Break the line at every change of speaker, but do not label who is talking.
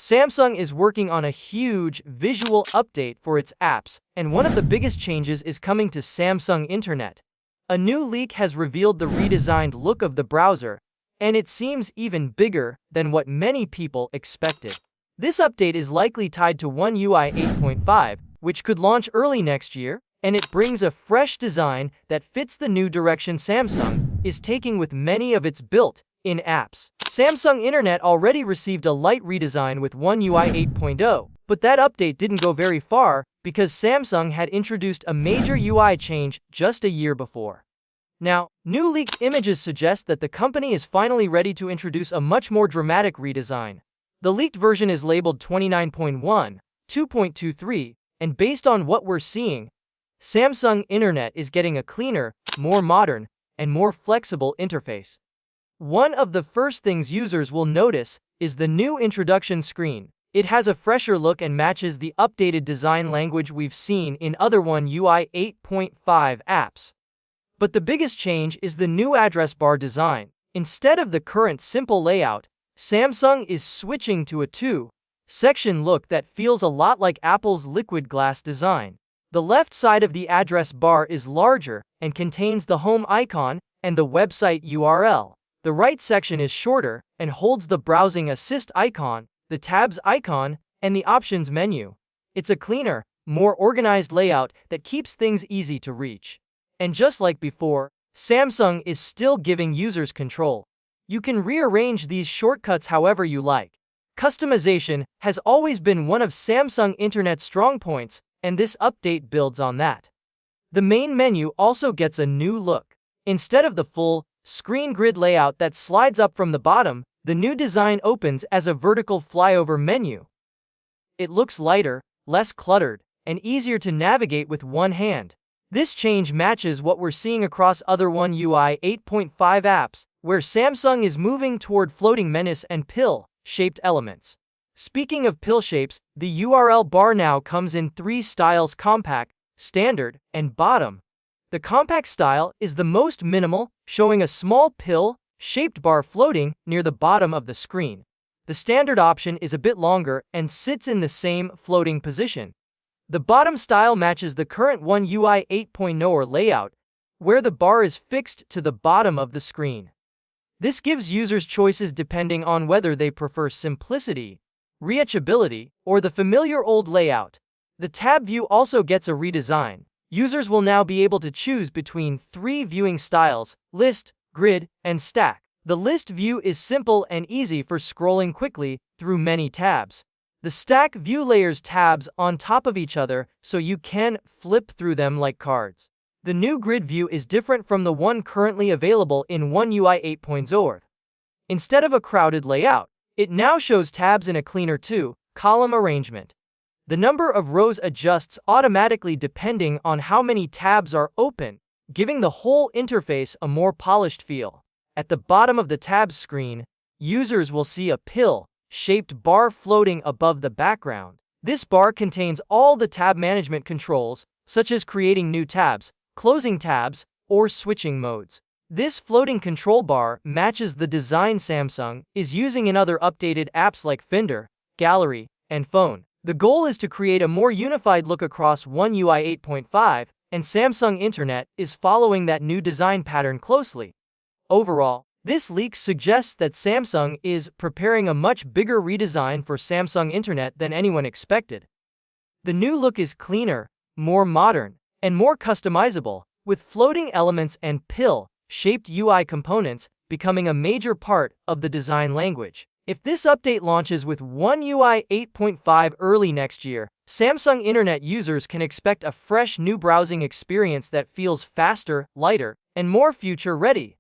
Samsung is working on a huge visual update for its apps, and one of the biggest changes is coming to Samsung Internet. A new leak has revealed the redesigned look of the browser, and it seems even bigger than what many people expected. This update is likely tied to One UI 8.5, which could launch early next year, and it brings a fresh design that fits the new direction Samsung is taking with many of its built-in apps. Samsung Internet already received a light redesign with One UI 8.0, but that update didn't go very far because Samsung had introduced a major UI change just a year before. Now, new leaked images suggest that the company is finally ready to introduce a much more dramatic redesign. The leaked version is labeled 29.1, 2.23, and based on what we're seeing, Samsung Internet is getting a cleaner, more modern, and more flexible interface. One of the first things users will notice is the new introduction screen. It has a fresher look and matches the updated design language we've seen in other One UI 8.5 apps. But the biggest change is the new address bar design. Instead of the current simple layout, Samsung is switching to a two-section look that feels a lot like Apple's liquid glass design. The left side of the address bar is larger and contains the home icon and the website URL. The right section is shorter and holds the browsing assist icon, the tabs icon, and the options menu. It's a cleaner, more organized layout that keeps things easy to reach. And just like before, Samsung is still giving users control. You can rearrange these shortcuts however you like. Customization has always been one of Samsung Internet's strong points, and this update builds on that. The main menu also gets a new look. Instead of the full screen grid layout that slides up from the bottom, the new design opens as a vertical flyover menu. It looks lighter, less cluttered, and easier to navigate with one hand. This change matches what we're seeing across other One UI 8.5 apps, where Samsung is moving toward floating menus and pill-shaped elements. Speaking of pill shapes, the URL bar now comes in three styles: compact, standard, and bottom. The compact style is the most minimal, showing a small pill-shaped bar floating near the bottom of the screen. The standard option is a bit longer and sits in the same floating position. The bottom style matches the current One UI 8.0 layout, where the bar is fixed to the bottom of the screen. This gives users choices depending on whether they prefer simplicity, reachability, or the familiar old layout. The tab view also gets a redesign. Users will now be able to choose between three viewing styles: list, grid, and stack. The list view is simple and easy for scrolling quickly through many tabs. The stack view layers tabs on top of each other so you can flip through them like cards. The new grid view is different from the one currently available in One UI 8.0. Instead of a crowded layout, it now shows tabs in a cleaner two-column arrangement. The number of rows adjusts automatically depending on how many tabs are open, giving the whole interface a more polished feel. At the bottom of the tabs screen, users will see a pill-shaped bar floating above the background. This bar contains all the tab management controls, such as creating new tabs, closing tabs, or switching modes. This floating control bar matches the design Samsung is using in other updated apps like Finder, Gallery, and Phone. The goal is to create a more unified look across One UI 8.5, and Samsung Internet is following that new design pattern closely. Overall, this leak suggests that Samsung is preparing a much bigger redesign for Samsung Internet than anyone expected. The new look is cleaner, more modern, and more customizable, with floating elements and pill-shaped UI components becoming a major part of the design language. If this update launches with One UI 8.5 early next year, Samsung Internet users can expect a fresh new browsing experience that feels faster, lighter, and more future-ready.